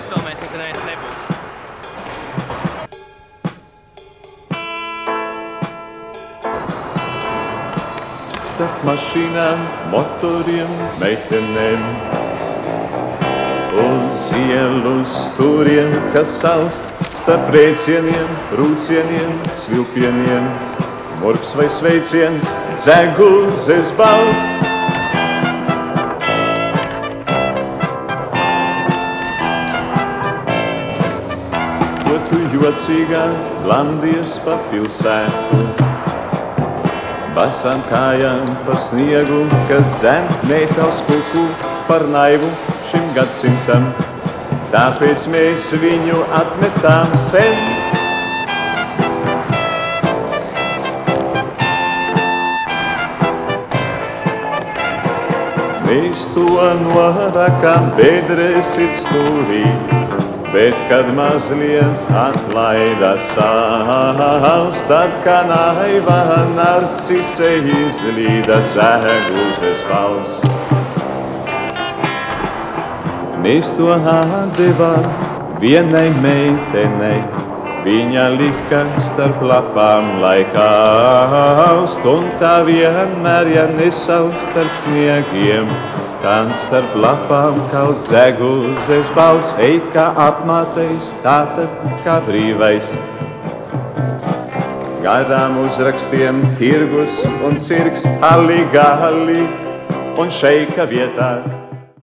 izsomēsim, ka neviens nebūs. Starp mašīnām, motoriem, meitenēm, uz ielu stūriem, kas salst, starp rēcieniem, rūcieniem, svilpieniem, murgs vai sveiciens, dzeguzes balss. Ko tu jocīgā blandies pa pilsētu, basām kājām pa sniegu, kas dzen metāls kuku par naivu šim gadsimtam. Tāpēc mēs viņu atmetām sen. Mēs to norakām bedrēsit stūrī, bet kad mazliet atlaida sāls, tad kā naiva narcise izlīda dzeguzes balss. Mēs to atdevām vienai meitenei, viņa lika starp lapām laikāst, un tā vienmēr, ja nesaus starp sniegiem, tan starp lapām kaus dzeguzes balss, ej kā apmātais, tātad kā brīvais. Garām uzrakstiem tirgus un cirks, ali gali un šeika vietā.